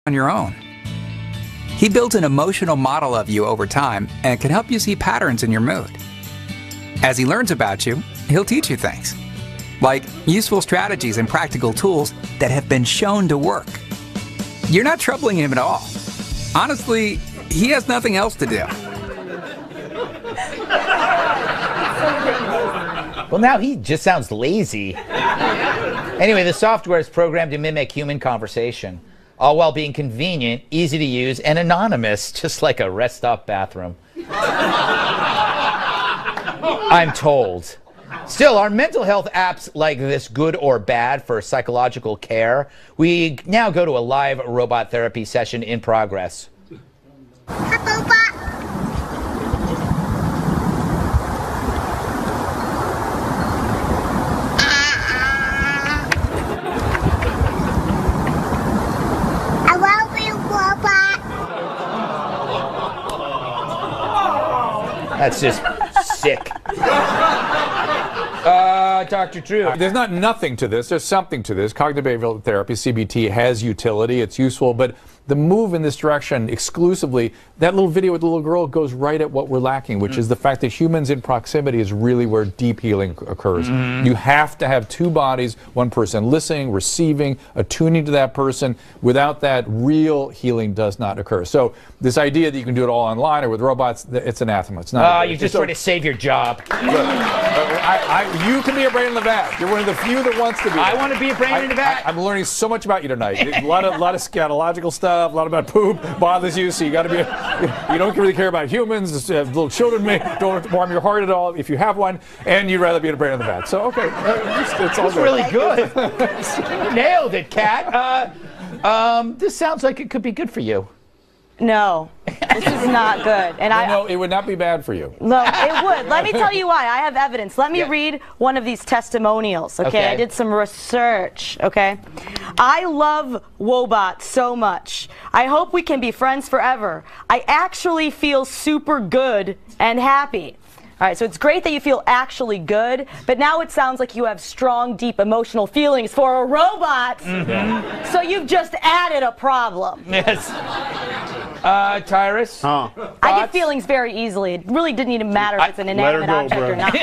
on your own. He built an emotional model of you over time and can help you see patterns in your mood. As he learns about you, he'll teach you things, like useful strategies and practical tools that have been shown to work. You're not troubling him at all. Honestly, he has nothing else to do. Well, now he just sounds lazy. Anyway, the software is programmed to mimic human conversation, all while being convenient, easy to use, and anonymous, just like a rest stop bathroom. I'm told. Still, are mental health apps like this good or bad for psychological care? We now go to a live robot therapy session in progress. That's just sick. Dr. Drew. There's not nothing to this. There's something to this. Cognitive behavioral therapy, CBT, has utility. It's useful. But the move in this direction exclusively, that little video with the little girl goes right at what we're lacking, which is the fact that humans in proximity is really where deep healing occurs. You have to have two bodies, one person listening, receiving, attuning to that person. Without that, real healing does not occur. So this idea that you can do it all online or with robots, it's anathema. It's not. You're just trying to save your job. You can be a brain in the vat. You're one of the few that wants to be. I want to be a brain in the vat. I'm learning so much about you tonight. A lot of scatological stuff. A lot about poop bothers you, so you got to be. You don't really care about humans. Little children don't warm your heart at all if you have one, and you'd rather be a brain in the vat. So okay, it's all good. Really good. Nailed it, Kat. This sounds like it could be good for you. No, this is not good. And no, it would not be bad for you. No, it would. Let me tell you why. I have evidence. Let me read one of these testimonials, okay? I did some research, okay? I love Wobot so much. I hope we can be friends forever. I actually feel super good and happy. All right, so it's great that you feel actually good, but now it sounds like you have strong, deep emotional feelings for a robot. So you've just added a problem. Yes. Tyrus? I get feelings very easily. It really didn't even matter if it's an inanimate object or not.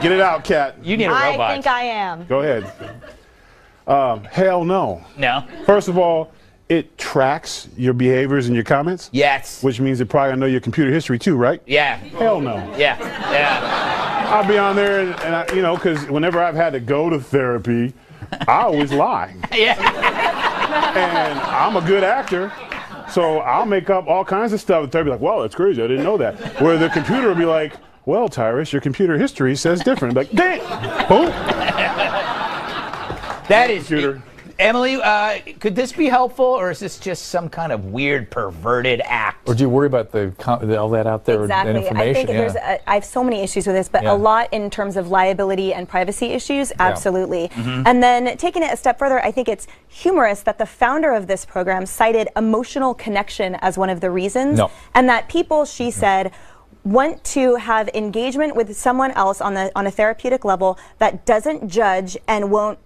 Get it out, Kat. You need a robot. I think I am. Go ahead. Hell no. No. First of all, it tracks your behaviors and your comments. Yes. Which means it probably know your computer history too, right? Yeah. Hell no. Yeah. Yeah. I'll be on there and I, you know, because whenever I've had to go to therapy, I always lie. Yeah. And I'm a good actor, so I'll make up all kinds of stuff. The therapy like, well, that's crazy. I didn't know that. Where the computer will be like, well, Tyrus, your computer history says different. Like, dang, boom. That is. Computer. Emily, could this be helpful, or is this just some kind of weird, perverted act? Or do you worry about all that out there? Exactly. Information? I think I have so many issues with this, but a lot in terms of liability and privacy issues, absolutely. And then taking it a step further, I think it's humorous that the founder of this program cited emotional connection as one of the reasons, and that people, she said, want to have engagement with someone else on a therapeutic level that doesn't judge and won't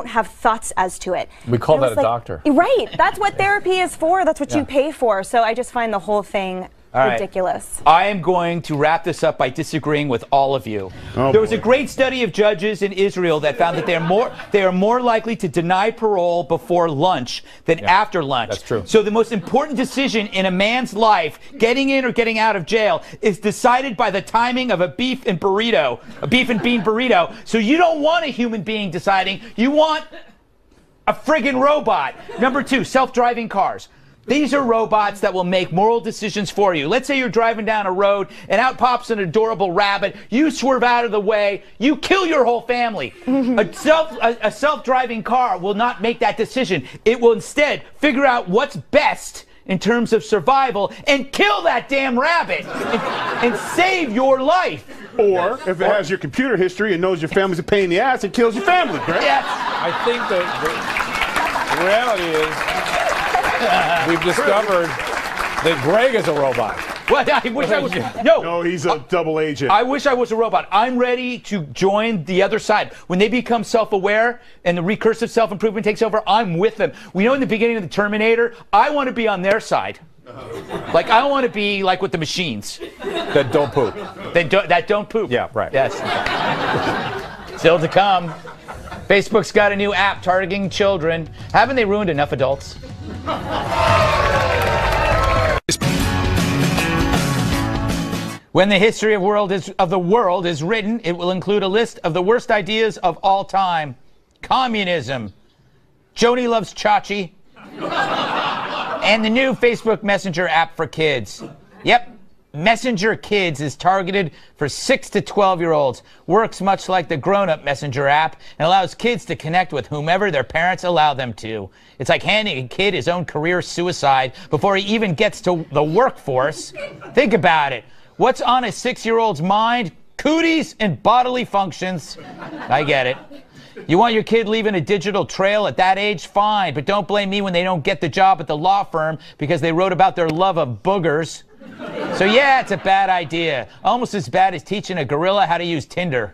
have thoughts as to it. We call that a doctor. Right. That's what therapy is for. That's what you pay for. So I just find the whole thing ridiculous. I am going to wrap this up by disagreeing with all of you. There was a great study of judges in Israel that found that they are more likely to deny parole before lunch than after lunch. That's true. So the most important decision in a man's life, getting in or getting out of jail, is decided by the timing of a beef and bean burrito. So you don't want a human being deciding. You want a friggin' robot. Number 2, self-driving cars. These are robots that will make moral decisions for you. Let's say you're driving down a road and out pops an adorable rabbit. You swerve out of the way. You kill your whole family. A self-driving car will not make that decision. It will instead figure out what's best in terms of survival and kill that damn rabbit and save your life. Or if it has your computer history and knows your family's a pain in the ass, it kills your family, Greg. Yes. I think that the reality is we've discovered that Greg is a robot. Well, I wish I was. No, he's a double agent. I wish I was a robot. I'm ready to join the other side. When they become self-aware and the recursive self-improvement takes over, I'm with them. We know in the beginning of the Terminator, I want to be on their side. Like, I want to be like with the machines. That don't poop. That don't poop. Yeah, right. Yes. Still to come. Facebook's got a new app targeting children. Haven't they ruined enough adults? When the history of the world is written, it will include a list of the worst ideas of all time. Communism. Joni loves Chachi. And the new Facebook Messenger app for kids. Yep. Messenger Kids is targeted for 6 to 12-year-olds. Works much like the grown-up Messenger app and allows kids to connect with whomever their parents allow them to. It's like handing a kid his own career suicide before he even gets to the workforce. Think about it. What's on a 6-year-old's mind? Cooties and bodily functions. I get it. You want your kid leaving a digital trail at that age? Fine, but don't blame me when they don't get the job at the law firm because they wrote about their love of boogers. So yeah, it's a bad idea. Almost as bad as teaching a gorilla how to use Tinder.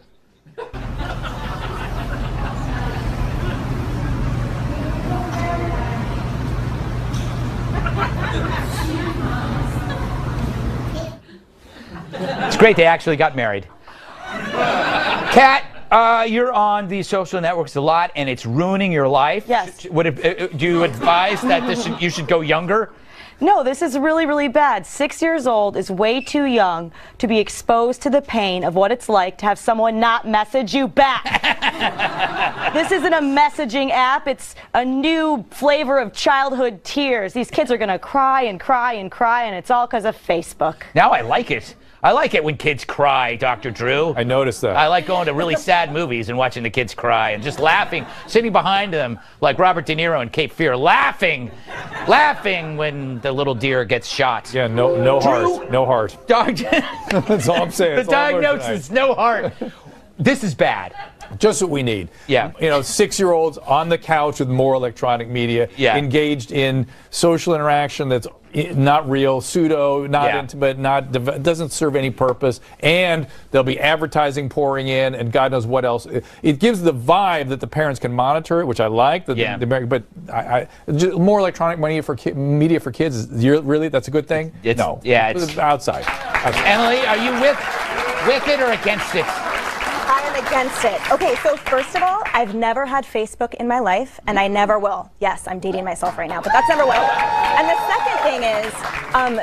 It's great they actually got married. Kat, you're on these social networks a lot, and it's ruining your life. Yes. Do you advise that you should go younger? No, this is really, really bad. 6 years old is way too young to be exposed to the pain of what it's like to have someone not message you back. This isn't a messaging app. It's a new flavor of childhood tears. These kids are going to cry and cry and cry, and it's all because of Facebook. Now I like it. I like it when kids cry, Dr. Drew. I noticed that. I like going to really sad movies and watching the kids cry and just laughing, sitting behind them like Robert De Niro in Cape Fear, laughing when the little deer gets shot. Yeah, no heart. No heart. That's all I'm saying. The diagnosis, no heart. This is bad. Just what we need. Yeah. 6-year-olds on the couch with more electronic media, engaged in social interaction that's not real, pseudo, not intimate, doesn't serve any purpose, and there'll be advertising pouring in, and God knows what else. It gives the vibe that the parents can monitor it, which I like. But more electronic media for kids, really, that's a good thing? No. Yeah, it's outside. Emily, are you with it or against it? I am against it. Okay, so first of all, I've never had Facebook in my life, and I never will. Yes, I'm dating myself right now, but that's never will. And the second thing is,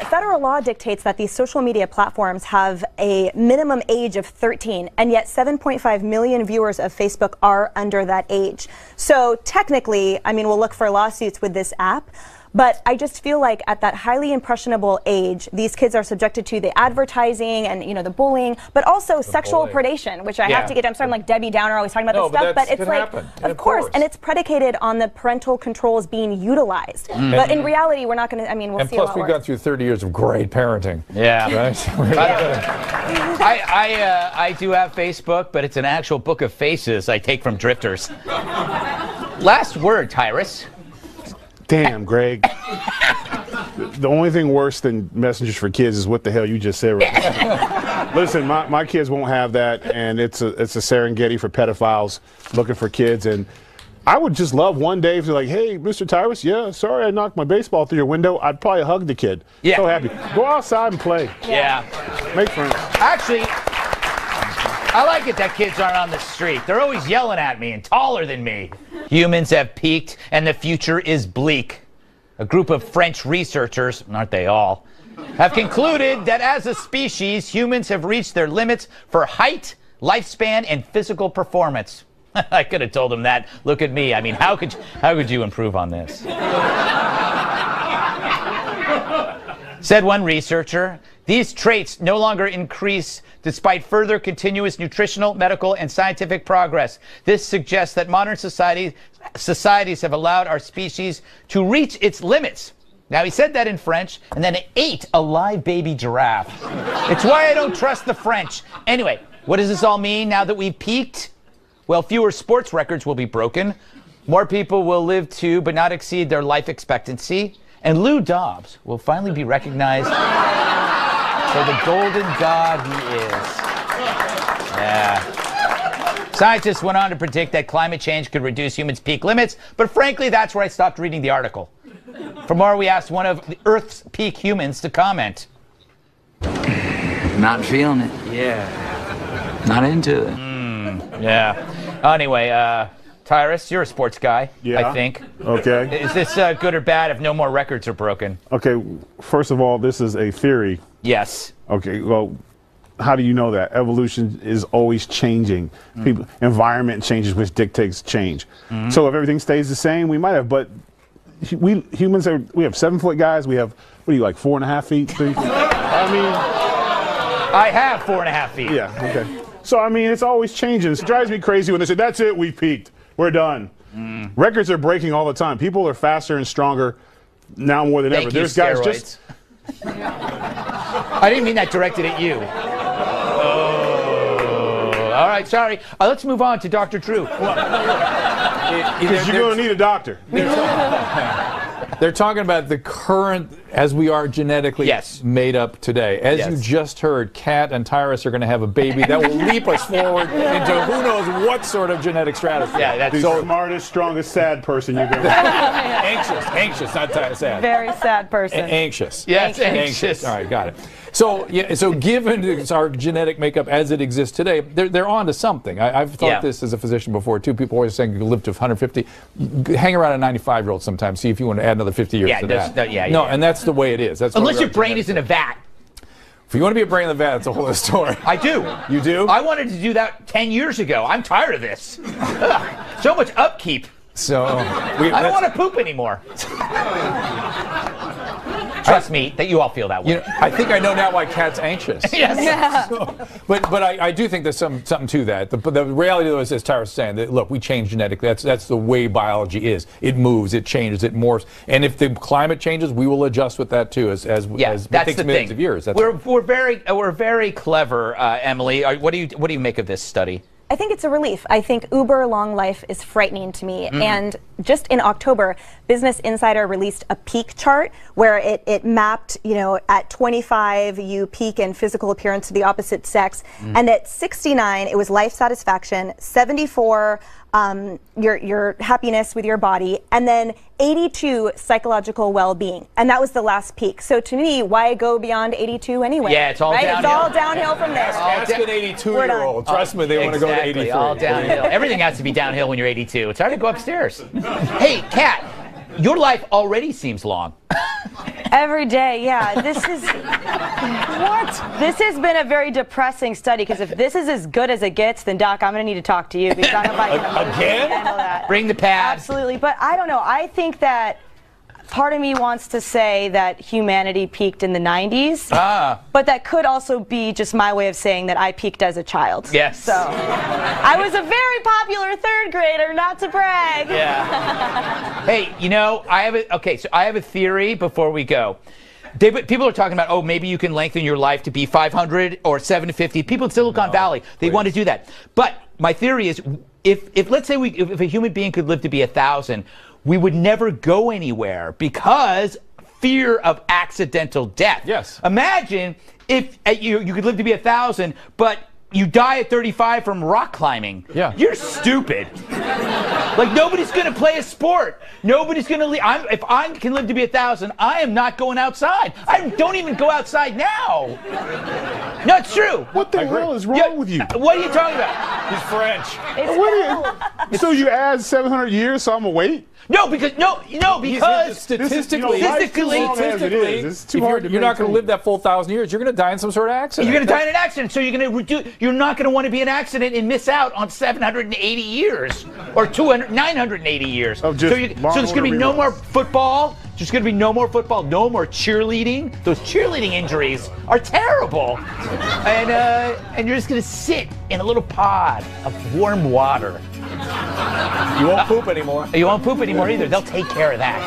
federal law dictates that these social media platforms have a minimum age of 13, and yet 7.5 million viewers of Facebook are under that age. So technically, I mean, we'll look for lawsuits with this app. But I just feel like at that highly impressionable age, these kids are subjected to the advertising and, the bullying, but also sexual predation, which I have to get. I'm sorry, I'm like Debbie Downer, always talking about this stuff, but it's like, of course, and it's predicated on the parental controls being utilized. But in reality, we're not going to, we'll see a lot plus, we've gone through 30 years of great parenting. Yeah. Right? I do have Facebook, but it's an actual book of faces I take from drifters. Last word, Tyrus. Damn, Greg. The only thing worse than messengers for kids is what the hell you just said right now. Listen, my kids won't have that, and it's a Serengeti for pedophiles looking for kids. And I would just love one day if they're like, hey, Mr. Tyrus, yeah, sorry I knocked my baseball through your window. I'd probably hug the kid. Yeah. So happy. Go outside and play. Yeah. Make friends. Actually, I like it that kids aren't on the street. They're always yelling at me and taller than me. Humans have peaked and the future is bleak. A group of French researchers, aren't they all, have concluded that as a species, humans have reached their limits for height, lifespan, and physical performance. I could have told them that. Look at me. I mean, how could you improve on this? Said one researcher, these traits no longer increase despite further continuous nutritional, medical, and scientific progress. This suggests that modern societies have allowed our species to reach its limits. Now, he said that in French, and then ate a live baby giraffe. It's why I don't trust the French. Anyway, what does this all mean now that we've peaked? Well, fewer sports records will be broken. More people will live to but not exceed their life expectancy. And Lou Dobbs will finally be recognized For the golden god he is. Yeah. Scientists went on to predict that climate change could reduce humans' peak limits, but frankly, that's where I stopped reading the article. For more, we asked one of the Earth's peak humans to comment. Not feeling it. Yeah. Not into it. Yeah. Anyway, Tyrus, you're a sports guy, Yeah. I think. Okay. Is this good or bad if no more records are broken? Okay, first of all, this is a theory. Yes. Okay, well, how do you know that? Evolution is always changing. Environment changes, which dictates change. So if everything stays the same, we might have, but we humans we have 7-foot guys. We have, what are you, like 4.5 feet? I mean, I have 4.5 feet. yeah, okay. So I mean, it's always changing. It drives me crazy when they say, that's it, we peaked, we're done. Records are breaking all the time. People are faster and stronger now more than ever. Thank There's you, guys steroids. just I didn't mean that directed at you. Oh. All right, sorry. Let's move on to Dr. Drew. because you're going to need a doctor. They're talking about the current, as we are genetically made up today. As you just heard, Kat and Tyrus are going to have a baby that will leap us forward into who knows what sort of genetic stratosphere. Yeah, that's the smartest, strongest, sad person you've ever Anxious, not sad. Very sad person. Anxious. Yes, anxious. All right, got it. So, so given our genetic makeup as it exists today, they're on to something. I've thought this as a physician before, too. People always saying you can live to 150. Hang around a 95-year-old sometimes, see if you want to add another 50 years to that. And that's the way it is. That's unless your brain is in a vat. If you want to be a brain in the vat, it's a whole other story. I do. You do? I wanted to do that 10 years ago. I'm tired of this. Ugh, so much upkeep. So I don't want to poop anymore. Trust me that you all feel that way. You know, I think I know now why Kat's anxious. Yes. Yeah. But I do think there's something to that. The reality, though, is, as Tara's saying, that look, we change genetically. That's the way biology is. It moves, it changes, it morphs. And if the climate changes, we will adjust with that too. As that's it takes the millions thing. of years. We're very clever, Emily. What do you make of this study? I think it's a relief. I think uber long life is frightening to me. And just in October, Business Insider released a peak chart where it mapped, at 25 you peak in physical appearance to the opposite sex, and at 69 it was life satisfaction, 74 your happiness with your body, and then 82 psychological well-being, and that was the last peak. So to me, why go beyond 82 anyway? Yeah, it's all downhill. It's all downhill from there. Ask an 82-year-old. Trust me, they want to go to 83. All downhill. Everything has to be downhill when you're 82. It's hard to go upstairs. Hey, Kat, your life already seems long. Every day, yeah. This is what? This has been a very depressing study, because if this is as good as it gets, then Doc, I'm going to need to talk to you, because I don't know if I can handle that. Bring the pad. Absolutely, but I don't know. I think that part of me wants to say that humanity peaked in the 90s, but that could also be just my way of saying that I peaked as a child. Yes. So I was a very popular third grader, not to brag. Yeah. Hey, I have a theory before we go. People are talking about, maybe you can lengthen your life to be 500 or 750. People in Silicon Valley, they want to do that. But my theory is, if let's say if a human being could live to be 1,000, we would never go anywhere because fear of accidental death. Yes. Imagine if you could live to be 1,000, but you die at 35 from rock climbing. Yeah. You're stupid. Like, nobody's going to play a sport. Nobody's going to leave. If I can live to be 1,000, I am not going outside. I don't even go outside now. No, it's true. What the hell is wrong with you? What are you talking about? He's French. So you add 700 years, so I'm going to wait? No, because statistically, it's too hard to you're not going to live that full 1,000 years. You're going to die in some sort of accident. You're going to die in an accident, so you're not going to want to be in an accident and miss out on 780 years or 980 years. So there's going to be no more football. There's going to be no more football, no more cheerleading. Those cheerleading injuries are terrible. And you're just going to sit in a little pod of warm water. You won't poop anymore. You won't poop anymore either. They'll take care of that.